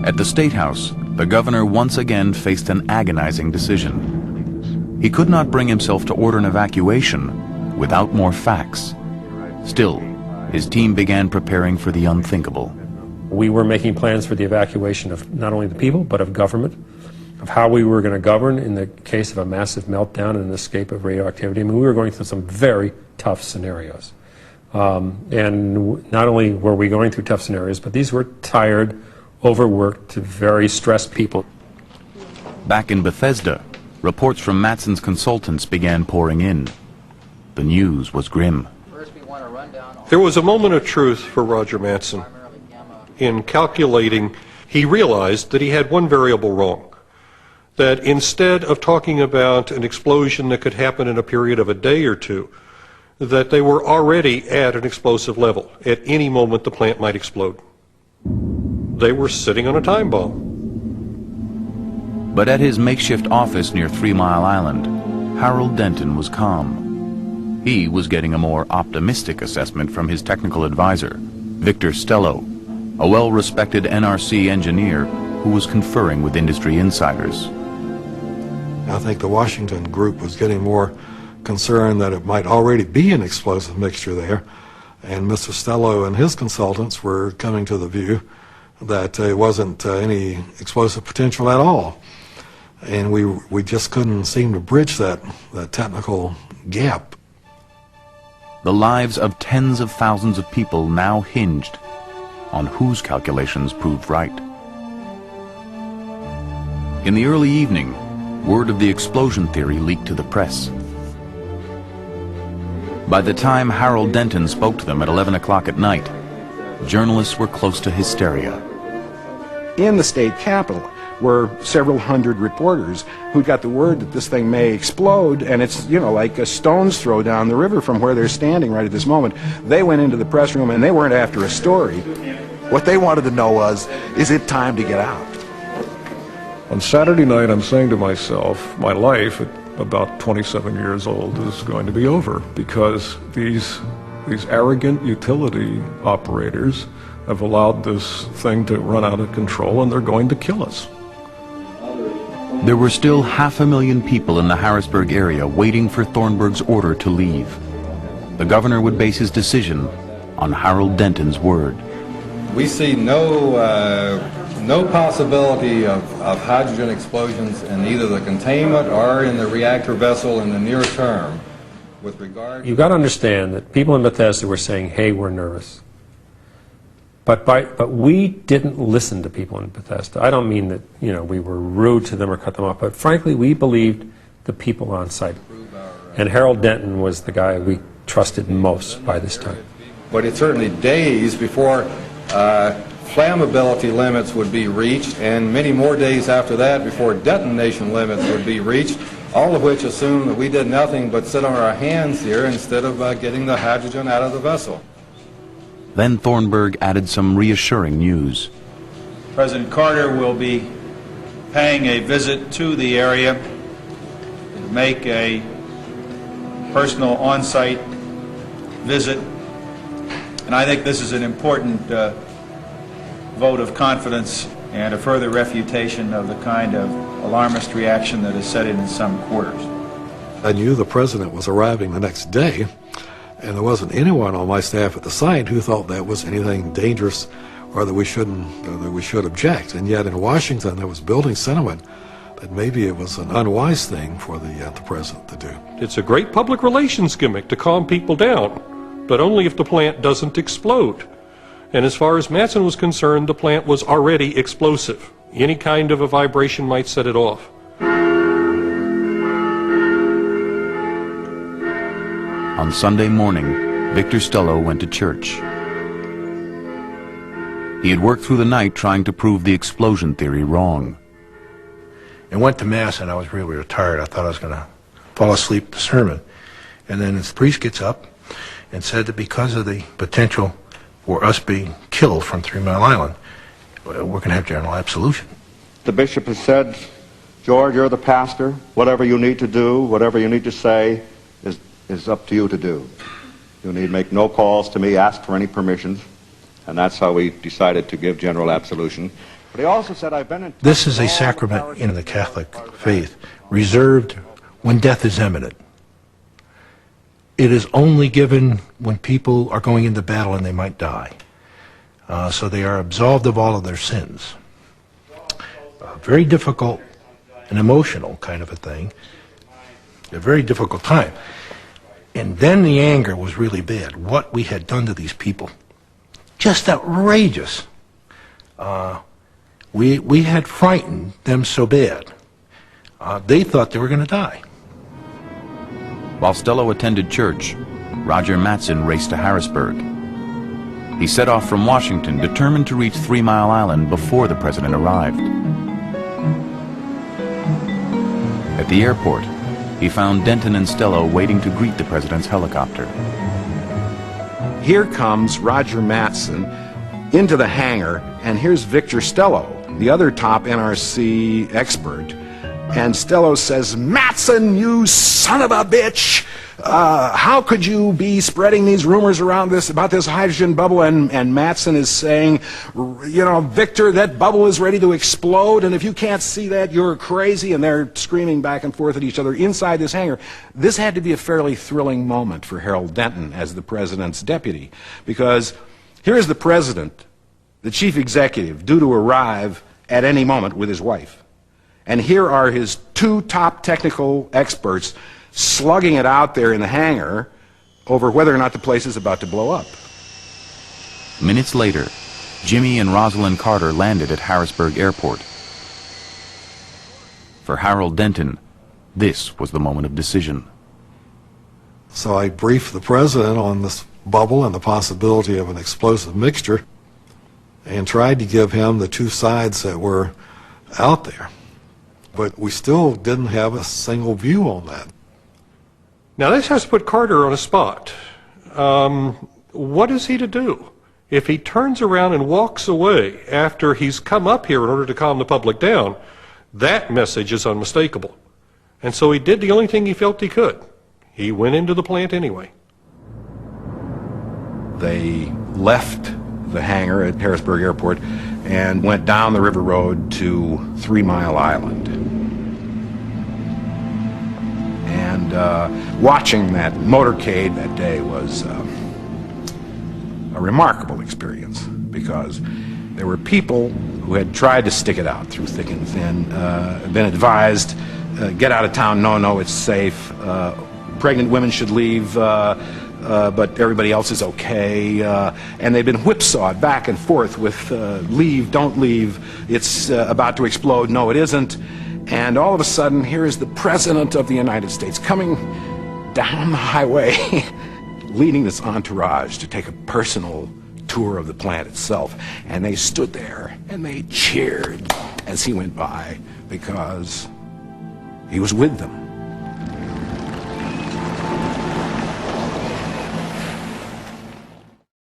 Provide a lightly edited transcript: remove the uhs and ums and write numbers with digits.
At the State House, the governor once again faced an agonizing decision. He could not bring himself to order an evacuation without more facts. Still, his team began preparing for the unthinkable. We were making plans for the evacuation of not only the people, but of government, of how we were going to govern in the case of a massive meltdown and an escape of radioactivity. I mean, we were going through some very tough scenarios. And not only were we going through tough scenarios, but these were tired, overworked, very stressed people. Back in Bethesda, reports from Matson's consultants began pouring in. The news was grim. There was a moment of truth for Roger Matson. In calculating, he realized that he had one variable wrong. That instead of talking about an explosion that could happen in a period of a day or two, that they were already at an explosive level. At any moment, the plant might explode. They were sitting on a time bomb. But at his makeshift office near 3 Mile Island, Harold Denton was calm. He was getting a more optimistic assessment from his technical advisor, Victor Stello, a well-respected NRC engineer who was conferring with industry insiders. I think the Washington group was getting more concerned that it might already be an explosive mixture there, and Mr. Stello and his consultants were coming to the view that there wasn't any explosive potential at all. And we just couldn't seem to bridge that technical gap. The lives of tens of thousands of people now hinged on whose calculations proved right. In the early evening, word of the explosion theory leaked to the press. By the time Harold Denton spoke to them at 11 o'clock at night, journalists were close to hysteria. In the state capitol were several hundred reporters who got the word that this thing may explode, and it's, you know, like a stone's throw down the river from where they're standing right at this moment. They went into the press room and they weren't after a story. What they wanted to know was, is it time to get out? On Saturday night, I'm saying to myself, my life at about 27 years old is going to be over, because these arrogant utility operators have allowed this thing to run out of control, and they're going to kill us. There were still 500,000 people in the Harrisburg area waiting for Thornburg's order to leave. The governor would base his decision on Harold Denton's word. We see no possibility of hydrogen explosions in either the containment or in the reactor vessel in the near term. With regard, You've got to understand that people in Bethesda were saying, hey, we're nervous. But we didn't listen to people in Bethesda. I don't mean that, you know, we were rude to them or cut them off, but frankly, we believed the people on site. And Harold Denton was the guy we trusted most by this time. But it's certainly days before flammability limits would be reached, and many more days after that before detonation limits would be reached, all of which assume that we did nothing but sit on our hands here instead of getting the hydrogen out of the vessel. Then Thornburg added some reassuring news. President Carter will be paying a visit to the area to make a personal on-site visit, and I think this is an important vote of confidence and a further refutation of the kind of alarmist reaction that is set in some quarters. I knew the president was arriving the next day, and there wasn't anyone on my staff at the site who thought that was anything dangerous or that we should object. And yet in Washington there was building sentiment that maybe it was an unwise thing for the president to do. It's a great public relations gimmick to calm people down, but only if the plant doesn't explode. And as far as Matson was concerned, the plant was already explosive. Any kind of a vibration might set it off. On Sunday morning, Victor Stello went to church. He had worked through the night trying to prove the explosion theory wrong. And went to Mass, and I was really tired. I thought I was going to fall asleep at the sermon. And then the priest gets up and said that because of the potential for us being killed from 3 Mile Island, we're going to have general absolution. The bishop has said, George, you're the pastor. Whatever you need to do, whatever you need to say, is up to you to do. You need make no calls to me, ask for any permissions, and that's how we decided to give general absolution. But he also said, I've been in touch This is with a all sacrament parishes in the and Catholic parishes. faith, reserved when death is imminent. It is only given when people are going into battle and they might die. So they are absolved of all of their sins. Very difficult and emotional kind of a thing. A very difficult time. And then the anger was really bad. What we had done to these people. Just outrageous. We had frightened them so bad. They thought they were going to die. While Stello attended church, Roger Matson raced to Harrisburg. He set off from Washington, determined to reach 3 Mile Island before the president arrived. At the airport, he found Denton and Stello waiting to greet the president's helicopter. Here comes Roger Matson into the hangar, and here's Victor Stello, the other top NRC expert. And Stello says, "Matson, you son of a bitch! How could you be spreading these rumors around about this hydrogen bubble?" And Matson is saying, "You know, Victor, that bubble is ready to explode, and if you can't see that, you're crazy." And they're screaming back and forth at each other inside this hangar. This had to be a fairly thrilling moment for Harold Denton as the president's deputy, because here's the president, the chief executive, due to arrive at any moment with his wife. And here are his two top technical experts slugging it out there in the hangar over whether or not the place is about to blow up. Minutes later, Jimmy and Rosalind Carter landed at Harrisburg Airport. For Harold Denton, this was the moment of decision. So I briefed the president on this bubble and the possibility of an explosive mixture and tried to give him the two sides that were out there. But we still didn't have a single view on that. Now, this has to put Carter on a spot. What is he to do? If he turns around and walks away after he's come up here in order to calm the public down, that message is unmistakable. And so he did the only thing he felt he could. He went into the plant anyway. They left the hangar at Harrisburg Airport and went down the river road to 3 Mile Island. And watching that motorcade that day was a remarkable experience, because there were people who had tried to stick it out through thick and thin, been advised, get out of town, no, it's safe, pregnant women should leave, but everybody else is okay, and they've been whipsawed back and forth with leave, don't leave, it's about to explode, no it isn't. And all of a sudden, here is the President of the United States coming down the highway, leading this entourage to take a personal tour of the plant itself. And they stood there and they cheered as he went by, because he was with them.